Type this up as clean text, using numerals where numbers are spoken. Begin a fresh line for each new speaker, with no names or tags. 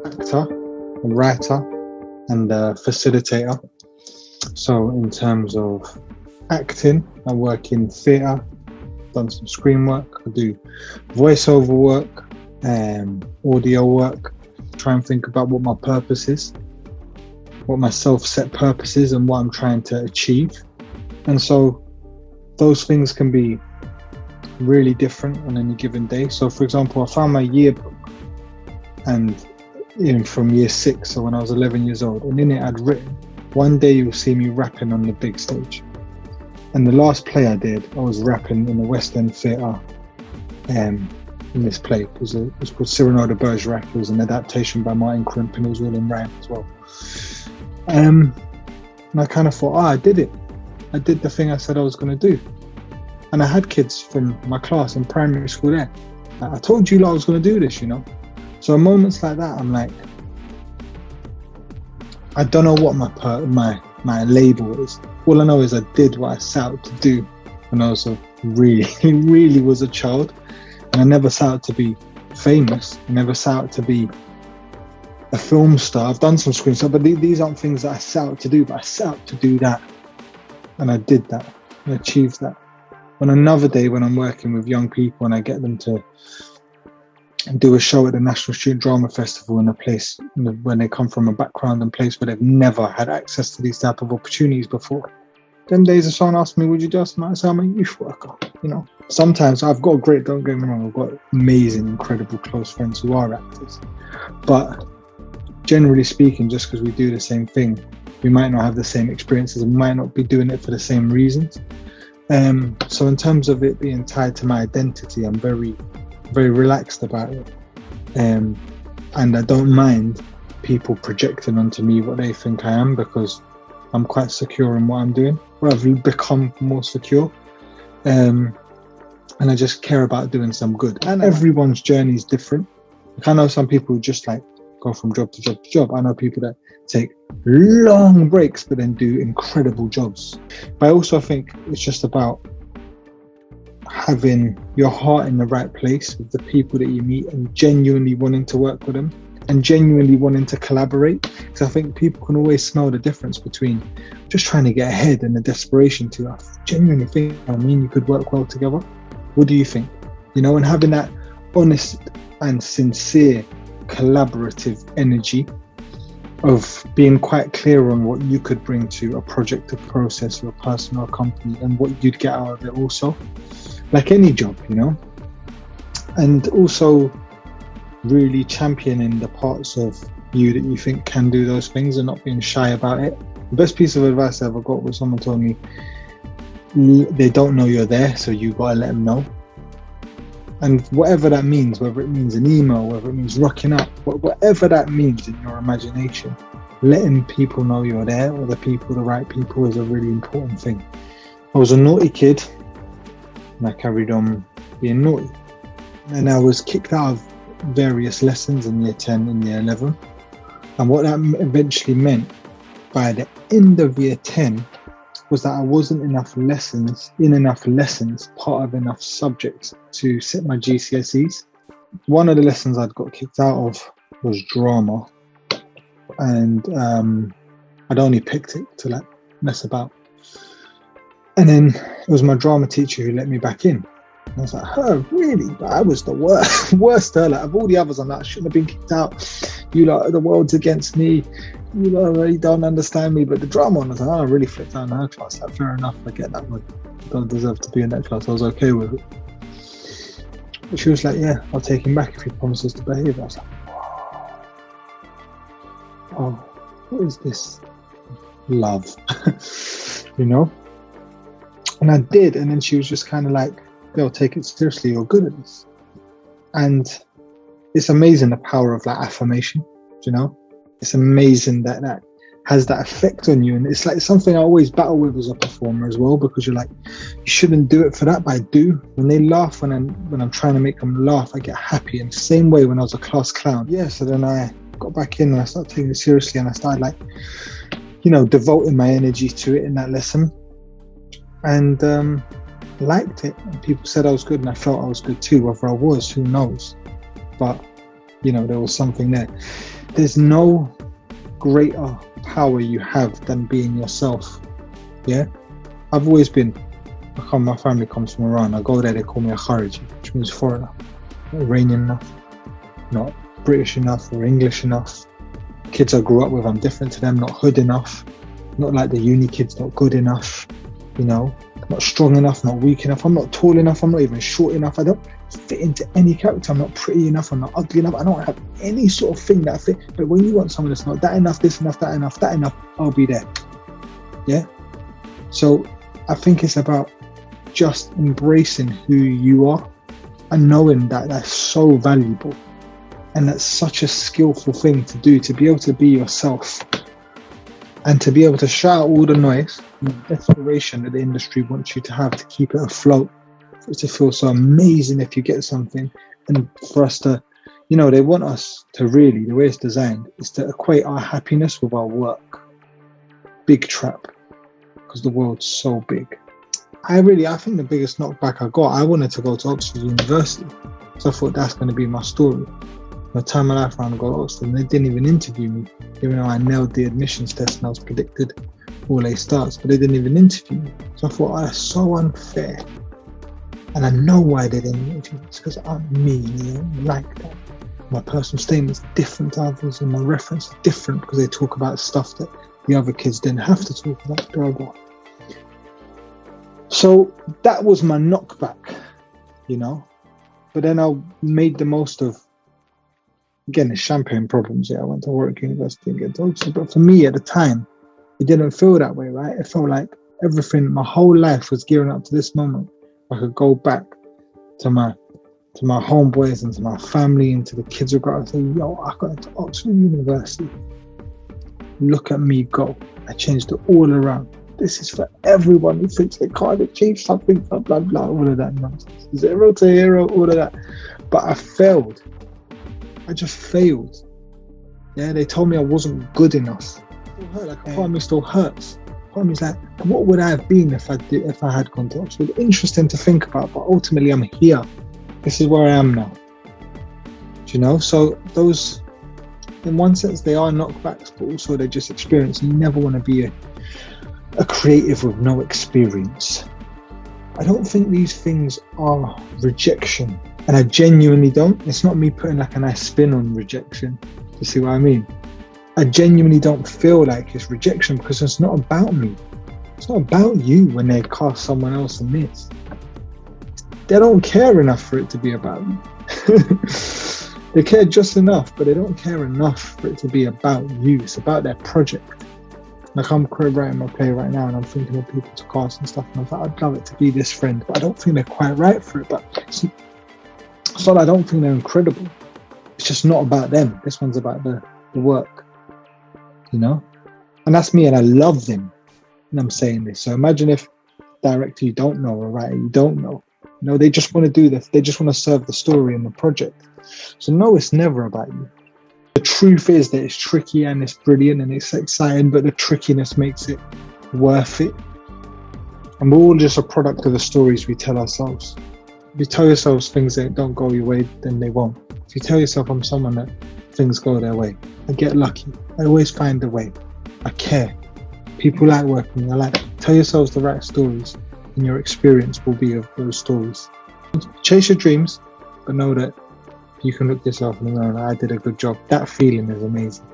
Actor, a writer, and a facilitator. So in terms of acting, I work in theatre, done some screen work, I do voiceover work, audio work, try and think about what my purpose is, what my self-set purpose is, and what I'm trying to achieve. And so those things can be really different on any given day. So for example, I found my yearbook and from year 6, so when I was 11 years old, and in it I'd written, one day you'll see me rapping on the big stage. And the last play I did, I was rapping in the West End Theatre in this play. It was called Cyrano de Bergerac. It was an adaptation by Martin Crimp, and it was all in rhyme as well. And I kind of thought, I did it. I did the thing I said I was going to do. And I had kids from my class in primary school there. I told you I was going to do this, So in moments like that, I'm like, I don't know what my label is. All I know is I did what I set out to do when I was really was a child. And I never set out to be famous. I never set out to be a film star. I've done some screen stuff, but these aren't things that I set out to do, but I set out to do that. And I did that. I achieved that. On another day when I'm working with young people and I get them to do a show at the National Student Drama Festival in a place when they come from a background and place where they've never had access to these type of opportunities before. Them days if someone asked me, would you do something? I say, I'm a youth worker, Sometimes I've got don't get me wrong, I've got amazing, incredible close friends who are actors. But generally speaking, just because we do the same thing, we might not have the same experiences and might not be doing it for the same reasons. So in terms of it being tied to my identity, I'm very, very relaxed about it. And I don't mind people projecting onto me what they think I am, because I'm quite secure in what I'm doing, or I've become more secure. And I just care about doing some good. And everyone's journey is different. Like, I know some people who just go from job to job to job. I know people that take long breaks but then do incredible jobs. But I also think it's just about having your heart in the right place with the people that you meet and genuinely wanting to work with them and genuinely wanting to collaborate. Because I think people can always smell the difference between just trying to get ahead and the desperation to, I genuinely think, you could work well together. What do you think? And having that honest and sincere collaborative energy of being quite clear on what you could bring to a project, a process, or a person or a company, and what you'd get out of it also. Like any job, and also really championing the parts of you that you think can do those things and not being shy about it. The best piece of advice I ever got was someone told me, they don't know you're there, so you gotta let them know. And whatever that means, whether it means an email, whether it means rocking up, whatever that means in your imagination, letting people know you're there, or the right people, is a really important thing. I was a naughty kid, and I carried on being naughty. And I was kicked out of various lessons in year 10 and year 11. And what that eventually meant by the end of year 10 was that I wasn't in enough lessons, part of enough subjects to sit my GCSEs. One of the lessons I'd got kicked out of was drama. And I'd only picked it to mess about. And then it was my drama teacher who let me back in. And I was like, oh, really? But I was the worst. Of all the others, I'm like, I shouldn't have been kicked out. The world's against me. You really don't understand me. But the drama one, I was like, I really flipped out in her class. Like, fair enough, I get that one. I don't deserve to be in that class. I was okay with it. But she was like, yeah, I'll take him back if he promises to behave. I was like, oh, what is this? Love. And I did, and then she was just kind of like, yo, take it seriously, you're good at this. And it's amazing the power of affirmation, It's amazing that has that effect on you. And it's something I always battle with as a performer as well, because you're like, you shouldn't do it for that, but I do. When they laugh, when I'm trying to make them laugh, I get happy. And the same way when I was a class clown. Yeah, so then I got back in and I started taking it seriously, and I started devoting my energy to it in that lesson. And liked it, and people said I was good, and I felt I was good too. Whether I was, who knows? But there was something there. There's no greater power you have than being yourself. Yeah, I've always been. My family comes from Iran. I go there, they call me a Khariji, which means foreigner. Not Iranian enough, not British enough or English enough. Kids I grew up with, I'm different to them. Not hood enough, not like the uni kids. Not good enough, not strong enough, not weak enough. I'm not tall enough. I'm not even short enough. I don't fit into any character. I'm not pretty enough. I'm not ugly enough. I don't have any sort of thing that I fit. But when you want someone that's not that enough, this enough, that enough, that enough, I'll be there. Yeah. So I think it's about just embracing who you are and knowing that that's so valuable, and that's such a skillful thing to do, to be able to be yourself and to be able to shut out all the noise and the desperation that the industry wants you to have to keep it afloat, for it to feel so amazing if you get something, and for us to, they want us to really, the way it's designed is to equate our happiness with our work. Big trap, because the world's so big. I think the biggest knockback I got, I wanted to go to Oxford University, so I thought that's going to be my story. My time of life around to go to Oxford, and they didn't even interview me, even though I nailed the admissions test and I was predicted all A stars, but they didn't even interview me. So I thought, that's so unfair. And I know why they didn't interview me. It's because I'm me, like that. My personal statement's different to others, and my reference is different because they talk about stuff that the other kids didn't have to talk about, blah, blah. So that was my knockback, But then I made the most of, again, the champagne problems. Yeah, I went to Warwick University and get to Oxford. But for me at the time, it didn't feel that way, right? It felt like everything, my whole life was gearing up to this moment. I could go back to my homeboys and to my family and to the kids who got and say, I got into Oxford University. Look at me go. I changed it all around. This is for everyone who thinks they can't achieve something, blah, blah, blah, all of that nonsense. 0 to hero, all of that. But I failed. I just failed. Yeah, they told me I wasn't good enough. Part of me still hurts. Part of me is like, what would I have been if I had gone to Oxford? Interesting to think about, but ultimately I'm here. This is where I am now. So those, in one sense, they are knockbacks, but also they're just experience. You never want to be a creative with no experience. I don't think these things are rejection, and I genuinely don't. It's not me putting like a nice spin on rejection. You see what I mean? I genuinely don't feel like it's rejection because it's not about me. It's not about you when they cast someone else in this. They don't care enough for it to be about you. They care just enough, but they don't care enough for it to be about you. It's about their project. Like I'm writing my play right now and I'm thinking of people to cast and stuff, and I'm like, I'd love it to be this friend, but I don't think they're quite right for it. But it's not I don't think they're incredible. It's just not about them. This one's about the work, And that's me, and I love them. And I'm saying this. So imagine if director you don't know or writer you don't know. They just want to do this. They just want to serve the story and the project. So no, it's never about you. The truth is that it's tricky and it's brilliant and it's exciting, but the trickiness makes it worth it. And we're all just a product of the stories we tell ourselves. If you tell yourselves things that don't go your way, then they won't. If you tell yourself I'm someone that things go their way, I get lucky. I always find a way. I care. People like working with me. Tell yourselves the right stories, and your experience will be of those stories. Chase your dreams, but know that you can look yourself in the mirror and I did a good job. That feeling is amazing.